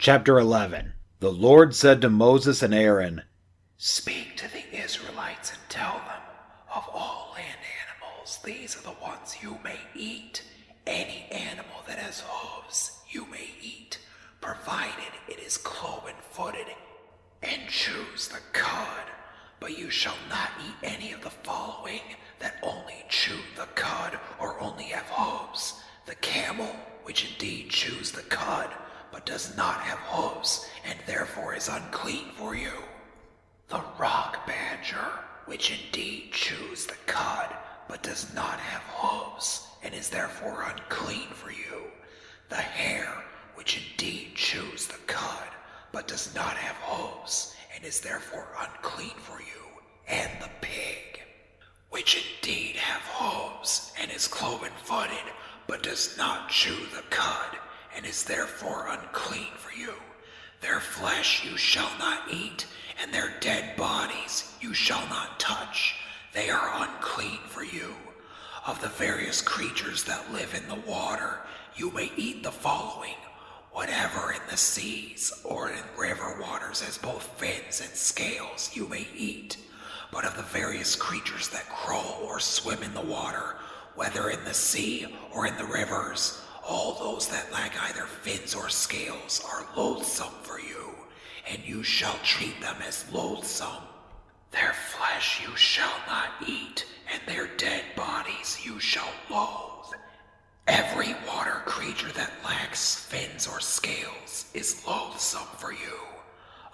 Chapter 11. The Lord said to Moses and Aaron, "Speak to the Israelites and tell them, of all land animals, these are the ones you may eat. Any animal that has hooves you may eat, provided it is cloven-footed, and choose the cud. But you shall not eat any of the following that only chew the cud or only have hooves: the camel, which indeed chews the cud, but does not have hooves, and therefore is unclean for you; the rock badger, which indeed chews the cud, but does not have hooves, and is therefore unclean for you; the hare, which indeed chews the cud, but does not have hooves, and is therefore unclean for you; and the pig, which indeed have hooves, and is cloven-footed, but does not chew the cud, and is therefore unclean for you. Their flesh you shall not eat, and their dead bodies you shall not touch. They are unclean for you. Of the various creatures that live in the water, you may eat the following: whatever in the seas or in river waters has both fins and scales you may eat. But of the various creatures that crawl or swim in the water, whether in the sea or in the rivers, all those that lack either fins or scales are loathsome for you, and you shall treat them as loathsome. Their flesh you shall not eat, and their dead bodies you shall loathe. Every water creature that lacks fins or scales is loathsome for you.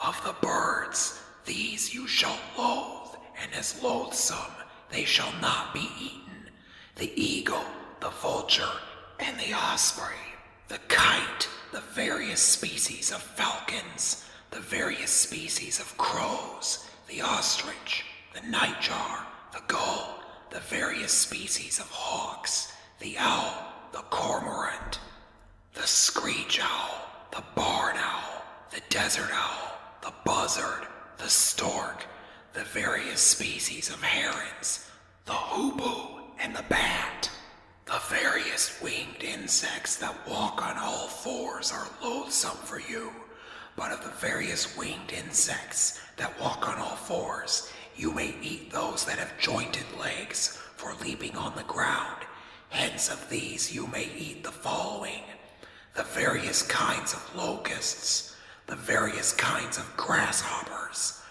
Of the birds, these you shall loathe, and as loathsome they shall not be eaten: the eagle, the vulture, and the osprey, the kite, the various species of falcons, the various species of crows, the ostrich, the nightjar, the gull, the various species of hawks, the owl, the cormorant, the screech owl, the barn owl, the desert owl, the buzzard, the stork, the various species of herons, the hoopoe, and the bat. The various winged insects that walk on all fours are loathsome for you, but of the various winged insects that walk on all fours, you may eat those that have jointed legs for leaping on the ground. Hence of these you may eat the following: the various kinds of locusts, the various kinds of grasshoppers,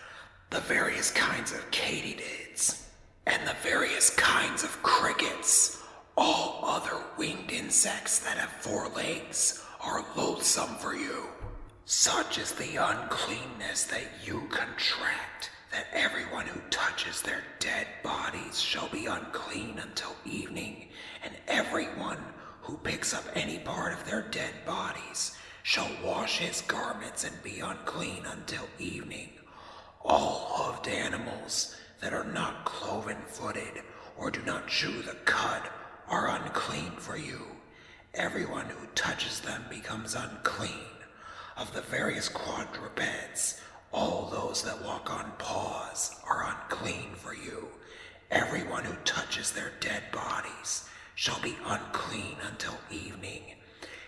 the various kinds of katydids, and the various kinds of crickets. All other winged insects that have 4 legs are loathsome for you. Such is the uncleanness that you contract, that everyone who touches their dead bodies shall be unclean until evening, and everyone who picks up any part of their dead bodies shall wash his garments and be unclean until evening. All hoofed animals that are not cloven-footed or do not chew the cud are unclean for you. Everyone who touches them becomes unclean. Of the various quadrupeds, all those that walk on paws are unclean for you. Everyone who touches their dead bodies shall be unclean until evening,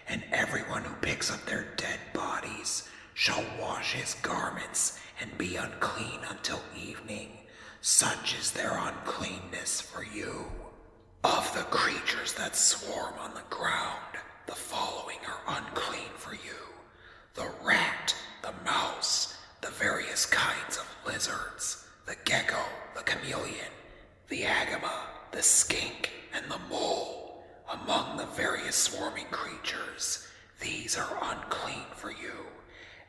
and everyone who picks up their dead bodies shall wash his garments and be unclean until evening. Such is their uncleanness for you. Of the creatures that swarm on the ground, the following are unclean for you: the rat, the mouse, the various kinds of lizards, the gecko, the chameleon, the agama, the skink, and the mole. Among the various swarming creatures, these are unclean for you.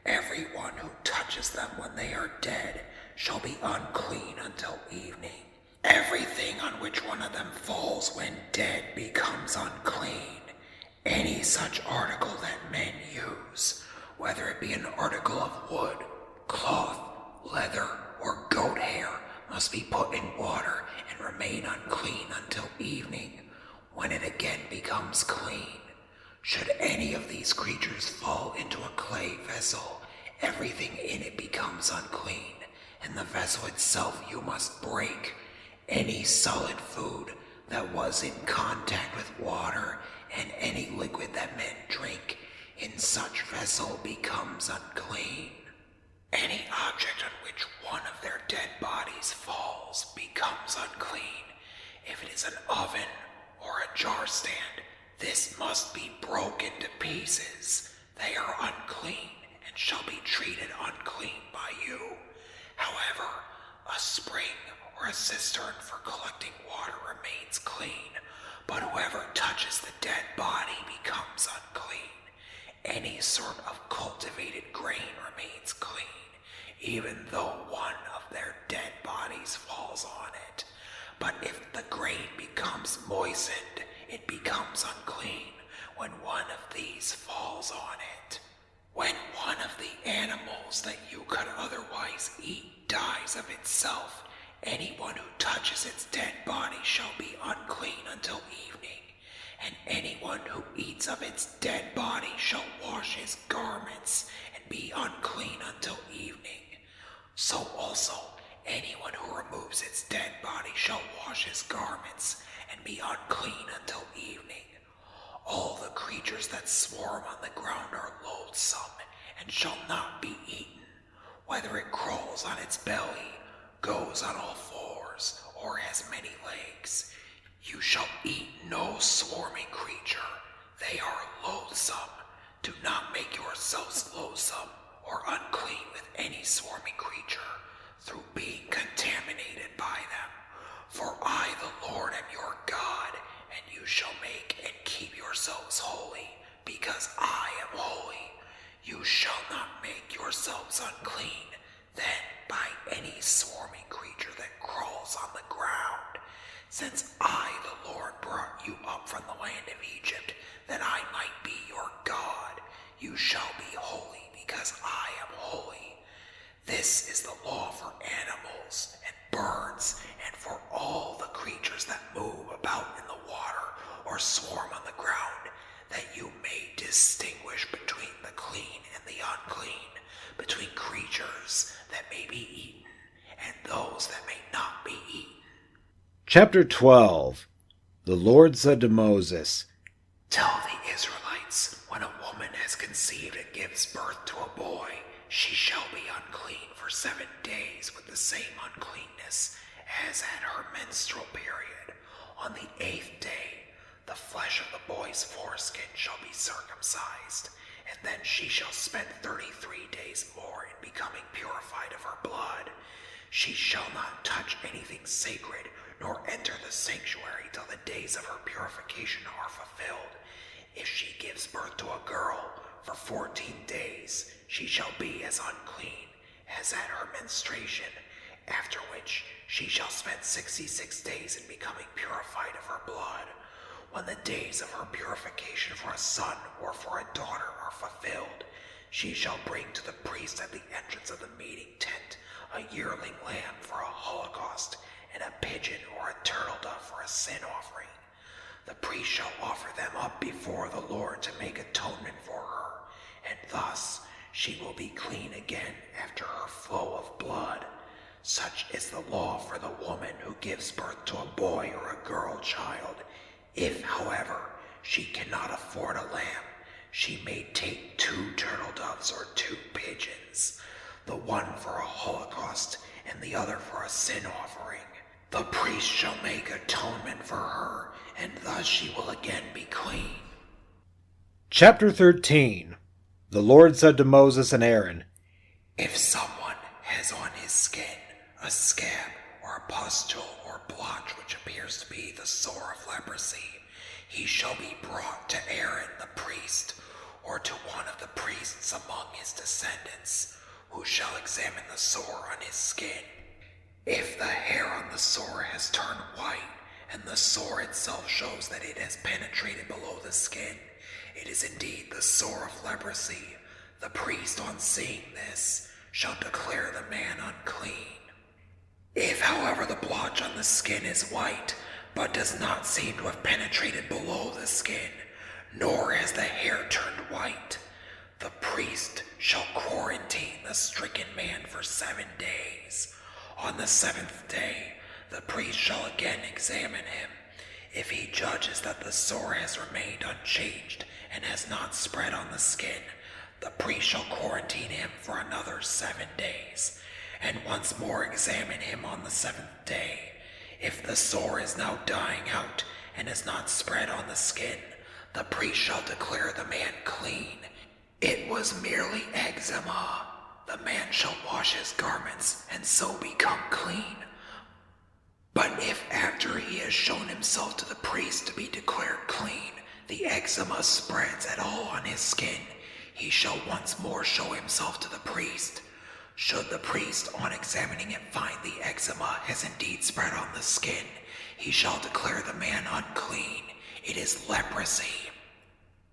Everyone who touches them when they are dead shall be unclean until evening. Everything on which one of them falls when dead becomes unclean. Any such article that men use, whether it be an article of wood, cloth, leather, or goat hair, must be put in water and remain unclean until evening, when it again becomes clean. Should any of these creatures fall into a clay vessel, everything in it becomes unclean, and the vessel itself you must break. Any solid food that was in contact with water and any liquid that men drink, in such vessel becomes unclean. Any object on which one of their dead bodies falls becomes unclean. If it is an oven or a jar stand, this must be broken to pieces. They are unclean and shall be treated unclean by you. However, a spring or a cistern for collecting water remains clean, but whoever touches the dead body becomes unclean. Any sort of cultivated grain remains clean, even though one of their dead bodies falls on it. But if the grain becomes moistened, it becomes unclean when one of these falls on it. When one of the animals that you could otherwise eat dies of itself, anyone who touches its dead body shall be unclean until evening, and anyone who eats of its dead body shall wash his garments and be unclean until evening. So also, anyone who removes its dead body shall wash his garments and be unclean until evening. All the creatures that swarm on the ground are loathsome and shall not be eaten, whether it crawls on its belly, goes on all fours, or has many legs. You shall eat no swarming creature. They are loathsome. Do not make yourselves loathsome or unclean with any swarming creature through being contaminated by them. For I, the Lord, am your God, and you shall make and keep yourselves holy, because I am holy. You shall not make yourselves unclean, then by any swarming creature that crawls on the ground. Since I, the Lord, brought you up from the land of Egypt, that I might be your God, you shall be holy, because I am holy. This is the law for animals and birds, and for all the creatures that move about in the water or swarm on the ground, that you may distinguish between the clean and the unclean, between creatures that may be eaten and those that may not be eaten. Chapter 12. The Lord said to Moses, Tell the Israelites, when a woman has conceived and gives birth to a boy, she shall be unclean for 7 days with the same uncleanness as at her menstrual period. On the 8th day, the flesh of the boy's foreskin shall be circumcised, and then she shall spend 33 days more in becoming purified of her blood. She shall not touch anything sacred, nor enter the sanctuary till the days of her purification are fulfilled. If she gives birth to a girl, for 14 days she shall be as unclean as at her menstruation, after which she shall spend 66 days in becoming purified of her blood. When the days of her purification for a son or for a daughter are fulfilled, she shall bring to the priest at the entrance of the meeting tent a yearling lamb for a holocaust, and a pigeon or a turtle dove for a sin offering. The priest shall offer them up before the Lord to make atonement for her, and thus she will be clean again after her flow of blood. Such is the law for the woman who gives birth to a boy or a girl child. If, however, she cannot afford a lamb, she may take 2 turtle doves or 2 pigeons, the one for a holocaust and the other for a sin offering. The priest shall make atonement for her, and thus she will again be clean. Chapter 13. The Lord said to Moses and Aaron, If someone has on his skin a scab or a pustule or blotch which appears to be the sore of leprosy, he shall be brought to Aaron the priest, or to one of the priests among his descendants, who shall examine the sore on his skin. If the hair on the sore has turned white, and the sore itself shows that it has penetrated below the skin, it is indeed the sore of leprosy. The priest, on seeing this, shall declare the man unclean. If, however, the blotch on the skin is white, but does not seem to have penetrated below the skin, nor has the hair turned white, the priest shall quarantine the stricken man for 7 days. On the 7th day, the priest shall again examine him. If he judges that the sore has remained unchanged and has not spread on the skin, the priest shall quarantine him for another 7 days, and once more examine him on the 7th day. If the sore is now dying out and has not spread on the skin, the priest shall declare the man clean. It was merely eczema. The man shall wash his garments and so become clean. But if after he has shown himself to the priest to be declared clean, the eczema spreads at all on his skin, he shall once more show himself to the priest. Should the priest, on examining it, find the eczema has indeed spread on the skin, he shall declare the man unclean. It is leprosy.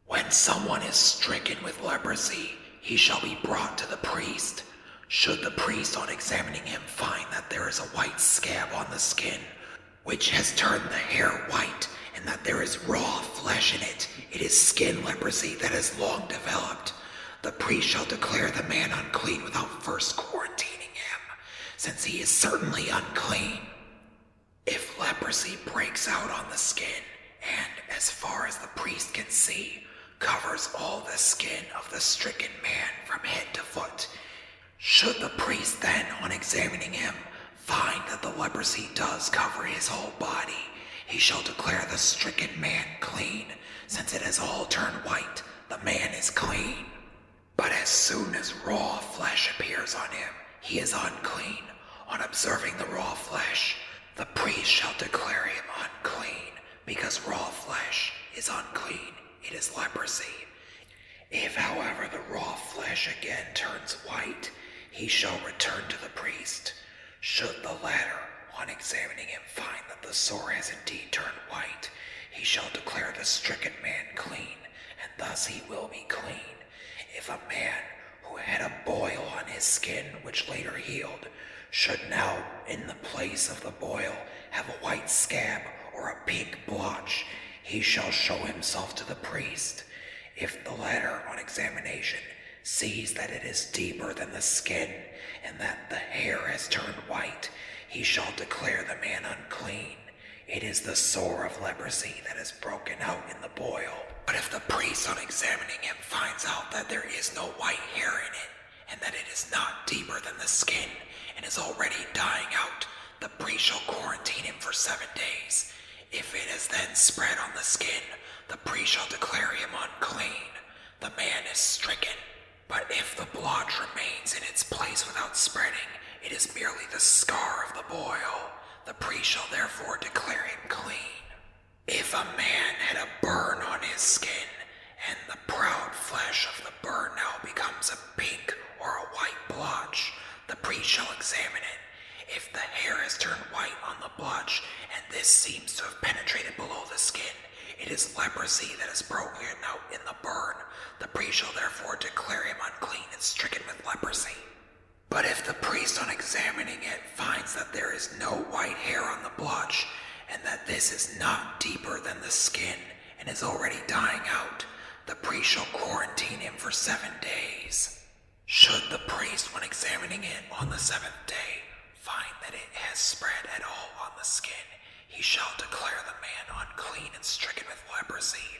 When someone is stricken with leprosy, he shall be brought to the priest. Should the priest, on examining him, find that there is a white scab on the skin, which has turned the hair white, and that there is raw flesh in it, it is skin leprosy that has long developed. The priest shall declare the man unclean without first quarantining him, since he is certainly unclean. If leprosy breaks out on the skin, and, as far as the priest can see, covers all the skin of the stricken man from head to foot, should the priest then, on examining him, find that the leprosy does cover his whole body, he shall declare the stricken man clean. Since it has all turned white, the man is clean. But as soon as raw flesh appears on him, he is unclean. On observing the raw flesh, the priest shall declare him unclean, because raw flesh is unclean. It is leprosy. If, however, the raw flesh again turns white, he shall return to the priest. Should the latter, on examining him, find that the sore has indeed turned white, he shall declare the stricken man clean, and thus he will be clean. If a man who had a boil on his skin which later healed, should now in the place of the boil have a white scab or a pink blotch, he shall show himself to the priest. If the latter, on examination, sees that it is deeper than the skin, and that the hair has turned white, he shall declare the man unclean. It is the sore of leprosy that has broken out in the boil. But if the priest, on examining him, finds out that there is no white hair in it, and that it is not deeper than the skin, and is already dying out, the priest shall quarantine him for 7 days. If it has then spread on the skin, the priest shall declare him unclean. The man is stricken. But if the blotch remains in its place without spreading, it is merely the scar of the boil. The priest shall therefore declare him clean. If a man had a burn on his skin, and the proud flesh of the burn now becomes a pink or a white blotch, the priest shall examine it. If the hair has turned white on the blotch, and this seems to have penetrated below the skin, it is leprosy that has broken out in the burn. The priest shall therefore declare him unclean and stricken with leprosy. But if the priest, on examining it, finds that there is no white hair on the blotch, and that this is not deeper than the skin, and is already dying out, the priest shall quarantine him for 7 days. Should the priest, when examining it on the 7th day, find that it has spread at all on the skin, he shall declare the man unclean and stricken with leprosy.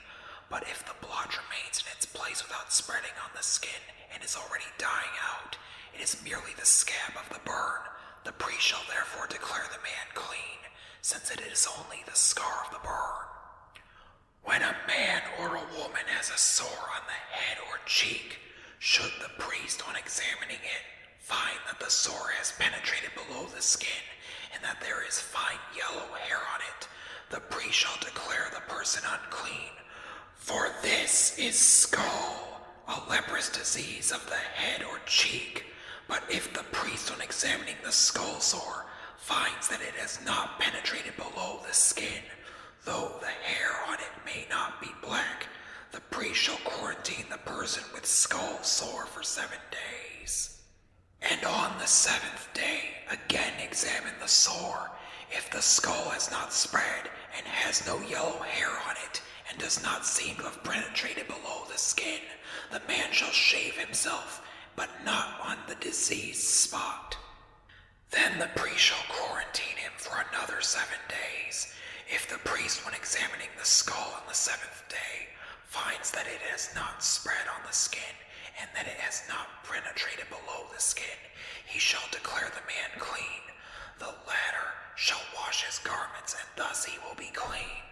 But if the blotch remains in its place without spreading on the skin, and is already dying out, it is merely the scab of the burn. The priest shall therefore declare the man clean, since it is only the scar of the burn. When a man or a woman has a sore on the head or cheek, should the priest, on examining it, find that the sore has penetrated below the skin, and that there is fine yellow hair on it, the priest shall declare the person unclean. For this is scald, a leprous disease of the head or cheek. But if the priest, on examining the skull sore, finds that it has not penetrated below the skin, though the hair on it may not be black, the priest shall quarantine the person with skull sore for 7 days. And on the 7th day, again examine the sore. If the skull has not spread, and has no yellow hair on it, and does not seem to have penetrated below the skin, the man shall shave himself, but not on the diseased spot. Then the priest shall quarantine him for another 7 days. If the priest, when examining the skull on the 7th day, finds that it has not spread on the skin, and that it has not penetrated below the skin, he shall declare the man clean. The latter shall wash his garments, and thus he will be clean.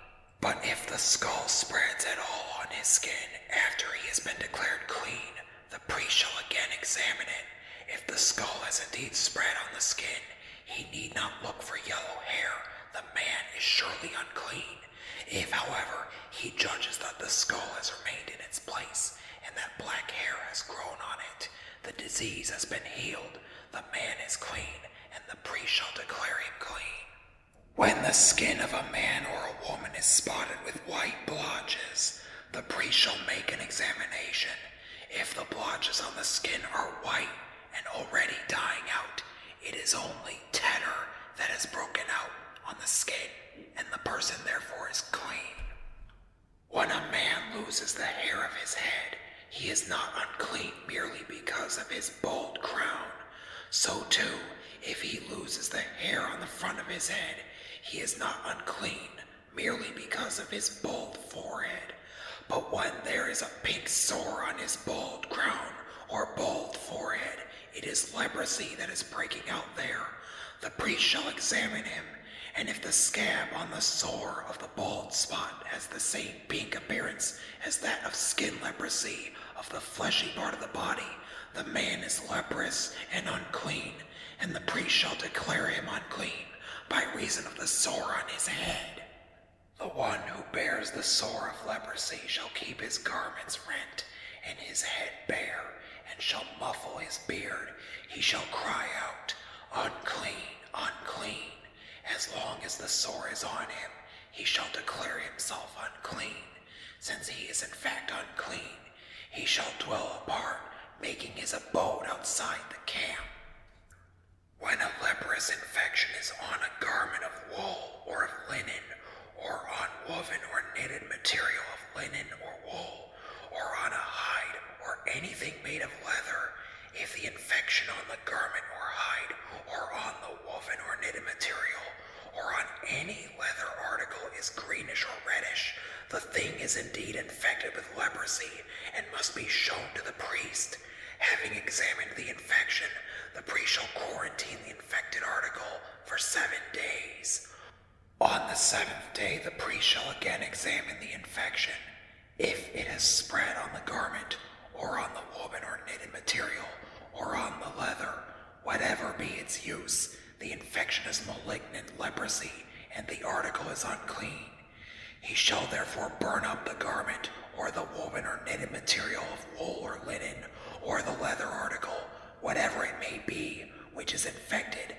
But if the skull spreads at all on his skin after he has been declared clean, the priest shall again examine it. If the skull has indeed spread on the skin, he need not look for yellow hair. The man is surely unclean. If, however, he judges that the skull has remained in its place, and that black hair has grown on it, the disease has been healed, the man is clean, and the priest shall declare him clean. When the skin of a man or a woman is spotted with white blotches, the priest shall make an examination. If the blotches on the skin are white and already dying out, it is only tetter that has broken out on the skin, and the person therefore is clean. When a man loses the hair of his head, he is not unclean merely because of his bald crown. So too, if he loses the hair on the front of his head, he is not unclean merely because of his bald forehead. But when there is a pink sore on his bald crown or bald forehead, it is leprosy that is breaking out there. The priest shall examine him, and if the scab on the sore of the bald spot has the same pink appearance as that of skin leprosy of the fleshy part of the body, the man is leprous and unclean, and the priest shall declare him unclean by reason of the sore on his head. The one who bears the sore of leprosy shall keep his garments rent and his head bare, and shall muffle his beard. He shall cry out, "Unclean, unclean." As long as the sore is on him, he shall declare himself unclean. Since he is in fact unclean, he shall dwell apart, making his abode outside the camp. When a leprous infection is on a garment of wool or of linen, or on woven or knitted material of linen or wool, or on a hide or anything made of leather, if the infection on the garment or hide, or on the woven or knitted material, or on any leather article is greenish or reddish, the thing is indeed infected with leprosy, and must be shown to the priest. Having examined the infection, the priest shall quarantine the infected article for 7 days. On the 7th day the priest shall again examine the infection. If it has spread on the garment, or on the woven or knitted material, or on the leather, whatever be its use, the infection is malignant leprosy, and the article is unclean. He shall therefore burn up the garment, or the woven or knitted material of wool or linen, or the leather article, whatever it may be, which is infected.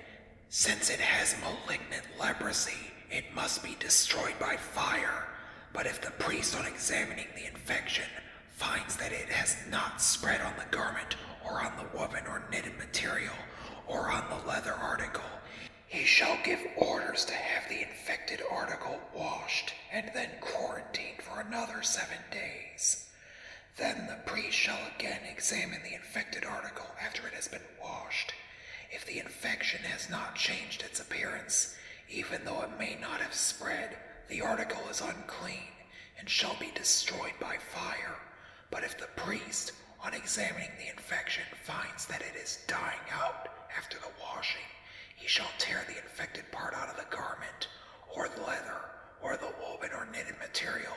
Since it has malignant leprosy, it must be destroyed by fire. But if the priest, on examining the infection, finds that it has not spread on the garment, or on the woven or knitted material, or on the leather article, he shall give orders to have the infected article washed, and then quarantined for another 7 days. Then the priest shall again examine the infected article after it has been washed. If the infection has not changed its appearance, even though it may not have spread, the article is unclean, and shall be destroyed by fire. But if the priest, on examining the infection, finds that it is dying out after the washing, he shall tear the infected part out of the garment, or the leather, or the woven or knitted material.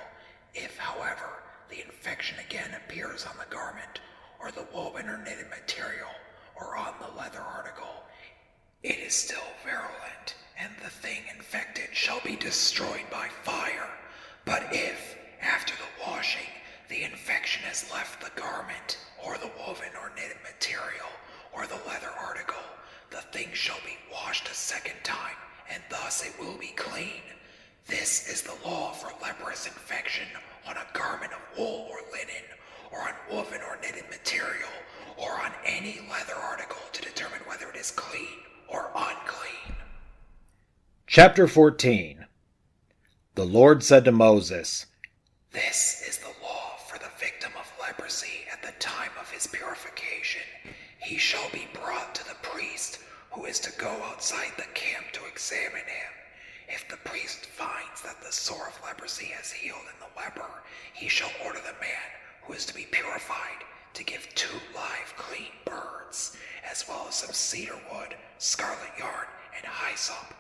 If, however, the infection again appears on the garment, or the woven or knitted material, or on the leather article, it is still virulent, and the thing infected shall be destroyed by fire. But if, after the washing, the infection has left the garment, or the woven or knitted material, or the leather article, the thing shall be washed a 2nd time, and thus it will be clean. This is the law for leprous infection on a garment of wool or linen, or on woven or knitted material, or on any leather article, to determine whether it is clean or unclean. Chapter 14. The Lord said to Moses, "This is the law for the victim of leprosy at the time of his purification. He shall be brought to the priest, who is to go outside the camp to examine him. If the priest finds that the sore of leprosy has healed in the leper, he shall order the man who is to be purified to give 2 live clean birds, as well as some cedar wood, scarlet yarn, and hyssop.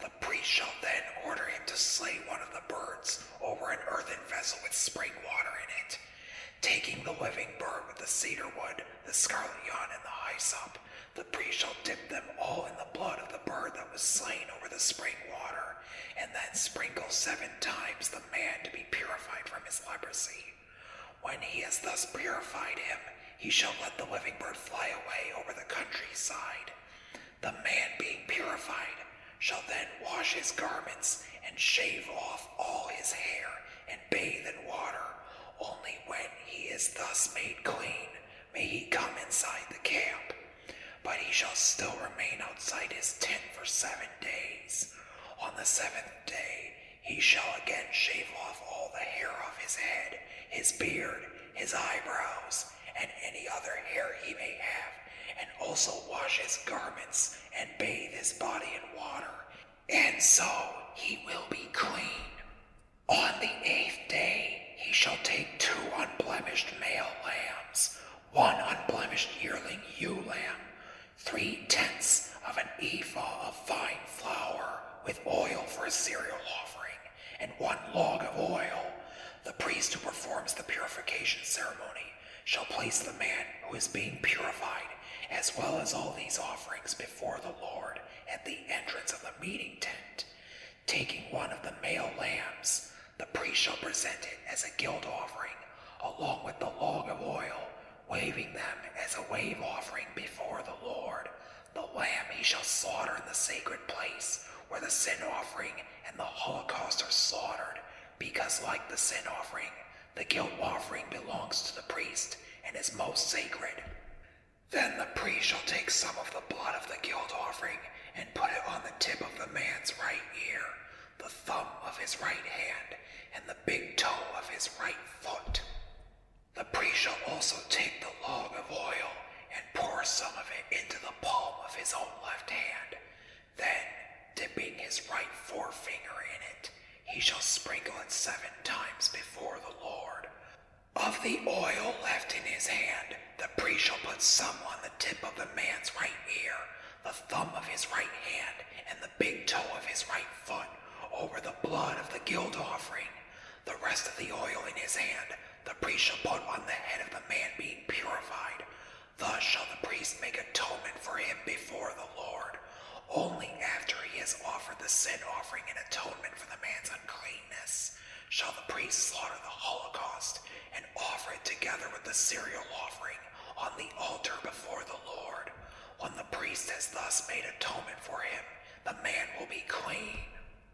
The priest shall then order him to slay one of the birds over an earthen vessel with spring water in it. Taking the living bird with the cedar wood, the scarlet yarn, and the hyssop, the priest shall dip them all in the blood of the bird that was slain over the spring water, and then sprinkle 7 times the man to be purified from his leprosy. When he has thus purified him, he shall let the living bird fly away over the countryside. The man being purified shall then wash his garments and shave off all his hair and bathe in water. Only when he is thus made clean may he come inside the camp. But he shall still remain outside his tent for 7 days. On the 7th day he shall again shave off all the hair of his head, his beard, his eyebrows, and any other hair he may have, and also wash his garments and bathe his body in water, and so he will be clean. On the 8th day he shall take 2 unblemished male lambs, 1 unblemished yearling ewe lamb, 3/10 of an ephah of fine flour with oil for a cereal offering, and 1 log of oil. The priest who performs the purification ceremony shall place the man who is being purified, as well as all these offerings, before the Lord at the entrance of the meeting tent. Taking 1 of the male lambs, the priest shall present it as a guilt offering, along with the log of oil, waving them as a wave offering before the Lord. The lamb he shall slaughter in the sacred place where the sin offering and the holocaust are slaughtered, because like the sin offering, the guilt offering belongs to the priest and is most sacred. Then the priest shall take some of the blood of the guilt offering and put it on the tip of the man's right ear, the thumb of his right hand, and the big toe of his right foot. The priest shall also take the log of oil and pour some of it into the palm of his own left hand. Then, dipping his right forefinger in it, he shall sprinkle it 7 times before the Lord. Of the oil left in his hand, the priest shall put some on the tip of the man's right ear, the thumb of his right hand, and the big toe of his right foot, over the blood of the guilt offering. The rest of the oil in his hand the priest shall put on the head of the man being purified. Thus shall the priest make atonement for him before the Lord. Only after he has offered the sin offering in atonement for the man's uncleanness shall the priest slaughter the holocaust and offer it together with the cereal offering on the altar before the Lord. When the priest has thus made atonement for him, the man will be clean.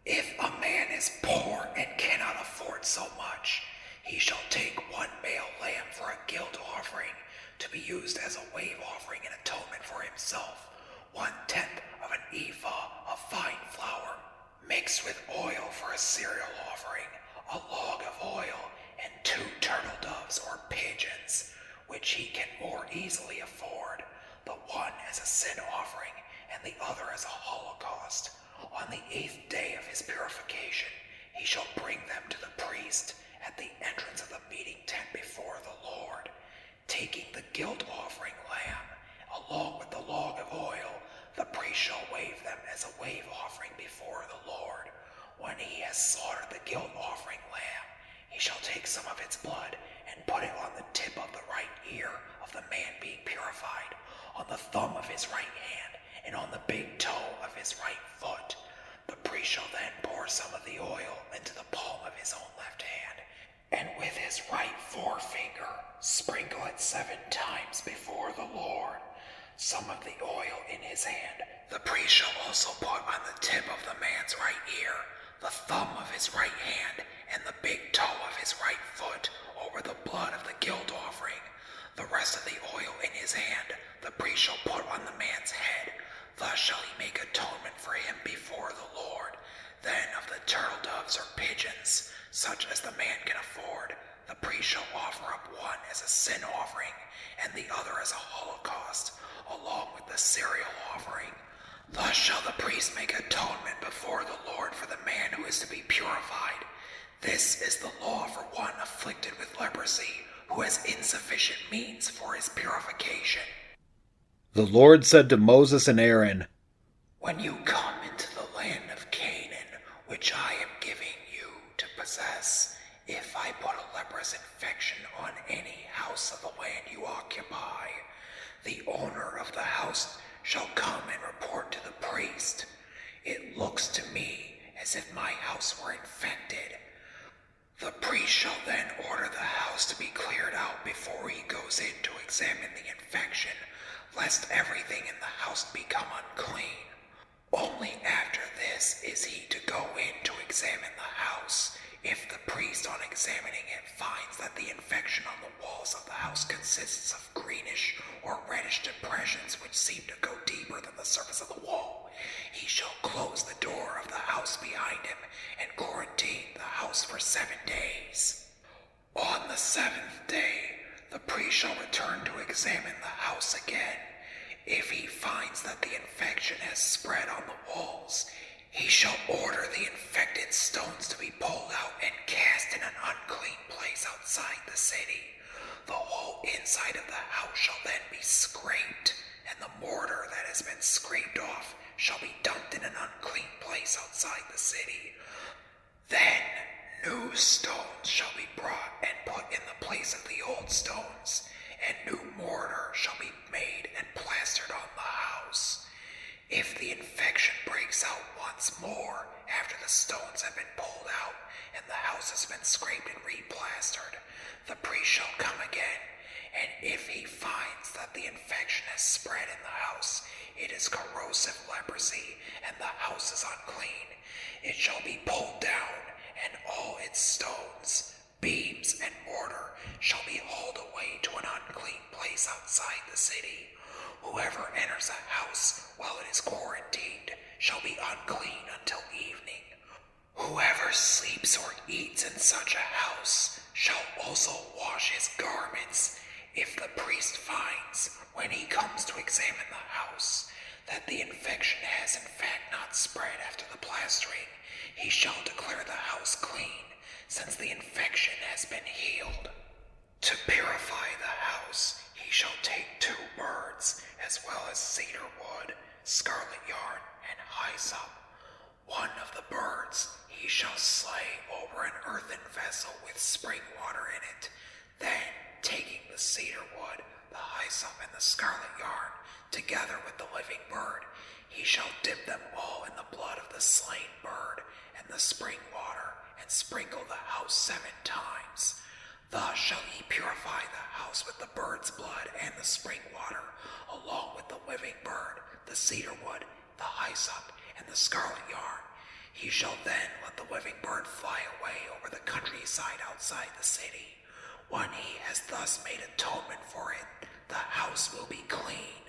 If a man is poor and cannot afford so much, he shall take 1 male lamb for a guilt offering, to be used as a wave offering in atonement for himself, 1/10 of an ephah of fine flour, mixed with oil for a cereal offering, a log of oil, and 2 turtle doves or pigeons, which he can more easily afford, the one as a sin offering and the other as a holocaust. On the 8th day of his purification, he shall bring them to the priest at the entrance of the meeting tent before the Lord. Taking the guilt offering lamb, along with the log of oil, the priest shall wave them as a wave offering before the Lord. When he has slaughtered the guilt offering lamb, he shall take some of its blood and put it on the tip of the right ear of the man being purified, on the thumb of his right hand, and on the big toe of his right foot. The priest shall then pour some of the oil into the palm of his own left hand, and with his right forefinger sprinkle it 7 times before the Lord. Some of the oil in his hand the priest shall also put on the tip of the man's right ear, the thumb of his right hand, and the big toe of his right foot, over the blood of the guilt offering. The rest of the oil in his hand the priest shall put on the man's head. Thus shall he make atonement for him before the Lord. Then of the turtle doves or pigeons, such as the man can afford, the priest shall offer up 1 as a sin offering, and the other as a holocaust, along with the cereal offering. Thus shall the priest make atonement before the Lord for the man who is to be purified. This is the law for one afflicted with leprosy, who has insufficient means for his purification. The Lord said to Moses and Aaron, When you come into the land of Canaan, which I am giving you to possess, if I put a leprous infection on any house of the land you occupy, the owner of the house shall come and report to the priest. It looks to me as if my house were infected. The priest shall then order the house to be cleared out before he goes in to examine the infection, lest everything in the house become unclean. Only after this is he to go in to examine the house. If the priest on examining it finds that the infection on the walls of the house consists of greenish or reddish depressions which seem to go deeper than the surface of the wall, he shall close the door of the house behind him and quarantine the house for 7 days. On the 7th day, the priest shall return to examine the house again. If he finds that the infection has spread on the walls, he shall order the infected stones to be pulled out and cast in an unclean place outside the city. The whole inside of the house shall then be scraped, and the mortar that has been scraped off shall be dumped in an unclean place outside the city. Then new stones shall be brought and put in the place of the old stones, and new mortar shall be made and plastered on the house. If the infection breaks out once more after the stones have been pulled out and the house has been scraped and replastered, the priest shall come again, and if he finds that the infection has spread in the house, it is corrosive leprosy, and the house is unclean. It shall be pulled down, and all its stones, beams, and mortar shall be hauled away to an unclean place outside the city. Whoever enters a house while it is quarantined shall be unclean until evening. Whoever sleeps or eats in such a house shall also wash his garments. If the priest finds, when he comes to examine the house, that the infection has in fact not spread after the plastering, he shall declare the house clean, since the infection has been healed. To purify the house, he shall take 2 birds, as well as cedar wood, scarlet yarn, and hyssop. One of the birds he shall slay over an earthen vessel with spring water in it. Then, taking the cedar wood, the hyssop, and the scarlet yarn, together with the living bird, he shall dip them all in the blood of the slain bird and the spring water, and sprinkle the house 7 times. Thus shall he purify the house with the bird's blood and the spring water, along with the living bird, the cedar wood, the hyssop, and the scarlet yarn. He shall then let the living bird fly away over the countryside outside the city. When he has thus made atonement for it, the house will be clean.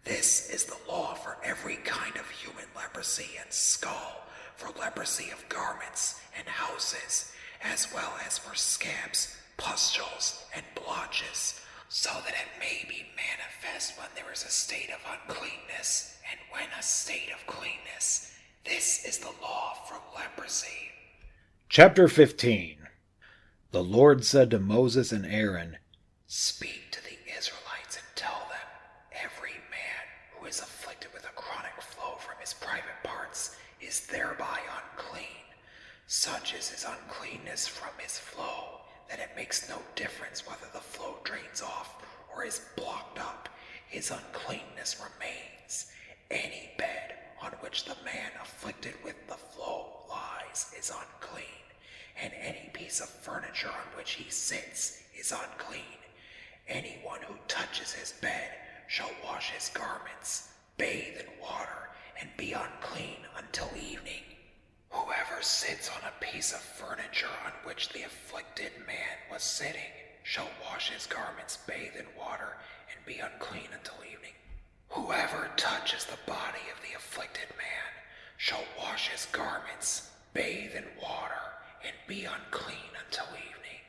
This is the law for every kind of human leprosy and skull, for leprosy of garments and houses, as well as for scabs, pustules, and blotches, so that it may be manifest when there is a state of uncleanness, and when a state of cleanness. This is the law for leprosy. Chapter 15. The Lord said to Moses and Aaron, Speak to the Israelites and tell them, every man who is afflicted with a chronic flow from his private parts is thereby unclean. Such is his uncleanness from his flow, that it makes no difference whether the flow drains off or is blocked up. His uncleanness remains. Any bed on which the man afflicted with the flow lies is unclean, and any piece of furniture on which he sits is unclean. Anyone who touches his bed shall wash his garments, bathe in water, and be unclean until evening. Whoever sits on a piece of furniture on which the afflicted man was sitting shall wash his garments, bathe in water, and be unclean until evening. Whoever touches the body of the afflicted man shall wash his garments, bathe in water, and be unclean until evening.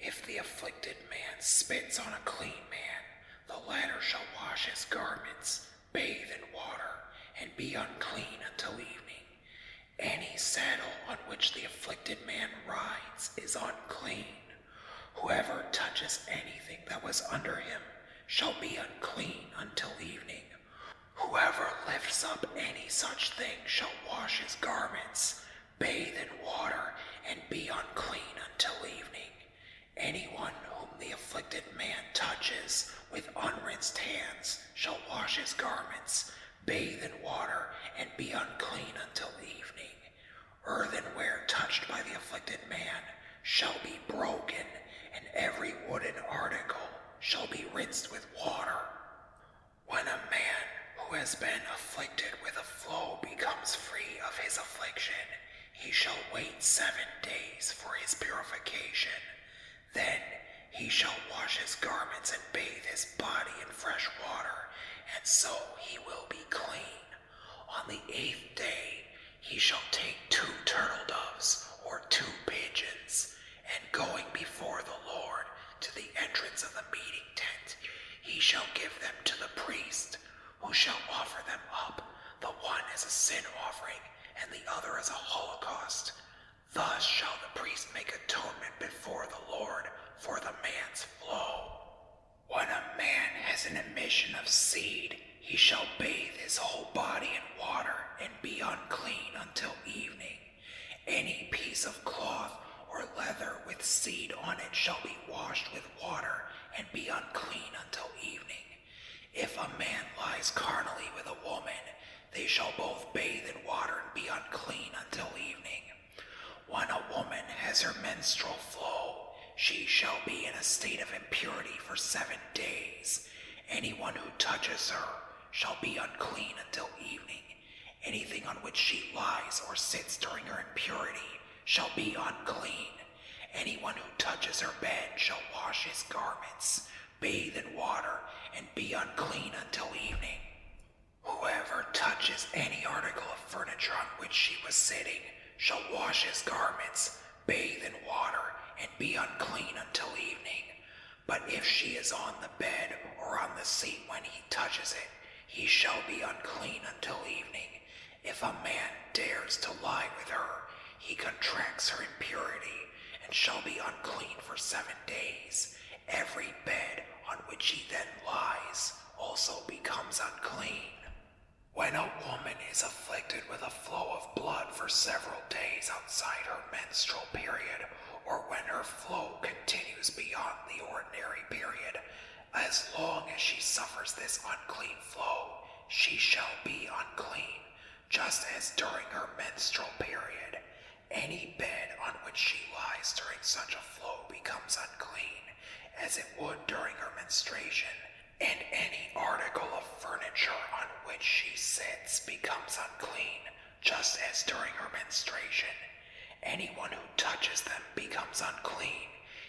If the afflicted man spits on a clean man, the latter shall wash his garments, bathe in water, and be unclean until evening. Any saddle on which the afflicted man rides is unclean. Whoever touches anything that was under him shall be unclean until evening. Whoever lifts up any such thing shall wash his garments, bathe in water, and be unclean until evening. Anyone whom the afflicted man touches with unrinsed hands shall wash his garments, bathe in water, and be unclean until evening. Earthenware touched by the afflicted man shall be broken, and every wooden article shall be rinsed with water. When a man who has been afflicted with a flow becomes free of his affliction, he shall wait 7 days for his purification. Then he shall wash his garments and bathe his body in fresh water, and so he will be clean. On the 8th day he shall take 2 turtle doves or 2 pigeons, and going before the Lord to the entrance of the meeting tent, he shall give them to the priest, who shall offer them up, the one as a sin offering and the other as a holocaust. Thus shall the priest make atonement before the Lord for the man's flow. When a man has an emission of seed, he shall bathe his whole body in water and be unclean until evening. Any piece of cloth or leather with seed on it shall be washed with water and be unclean until evening. If a man lies carnally with a woman, they shall both bathe in water and be unclean until evening. When a woman has her menstrual flow, she shall be in a state of impurity for 7 days. Anyone who touches her shall be unclean until evening. Anything on which she lies or sits during her impurity shall be unclean. Anyone who touches her bed shall wash his garments, bathe in water, and be unclean until evening. Whoever touches any article of furniture on which she was sitting shall wash his garments, bathe in water, and be unclean until evening. But if she is on the bed or on the seat when he touches it, he shall be unclean until evening. If a man dares to lie with her, he contracts her impurity and shall be unclean for 7 days. Every bed on which he then lies also becomes unclean. When a woman is afflicted with a flow of blood for several days outside her menstrual period, or when her flow continues beyond the ordinary period, as long as she suffers this unclean flow, she shall be unclean, just as during her menstrual period. Any bed on which she lies during such a flow becomes unclean, as it would during her menstruation, and any article of furniture on which she sits becomes unclean, just as during her menstruation. Anyone who touches them becomes unclean.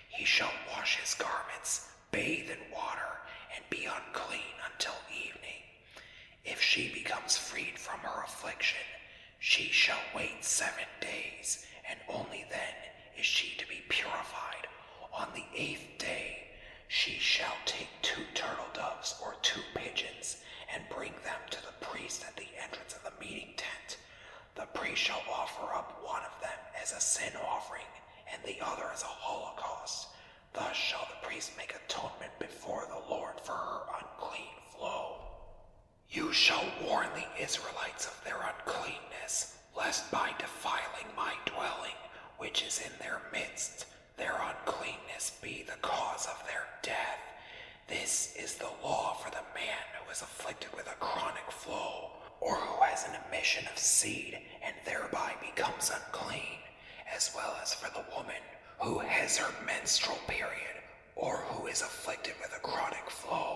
He shall wash his garments, bathe in water, and be unclean until evening. If she becomes freed from her affliction, she shall wait 7 days, and only then is she to be purified. On the 8th day she shall take 2 turtle doves or 2 pigeons, and bring them to the priest at the entrance of the meeting tent. The priest shall offer up one of them as a sin offering, and the other as a holocaust. Thus shall the priest make atonement before the Lord for her unclean flow. You shall warn the Israelites of their uncleanness, lest by defiling my dwelling, which is in their midst, their uncleanness be the cause of their death. This is the law for the man who is afflicted with a chronic flow, or who has an emission of seed and thereby becomes unclean, as well as for the woman who has her menstrual period, or who is afflicted with a chronic flow.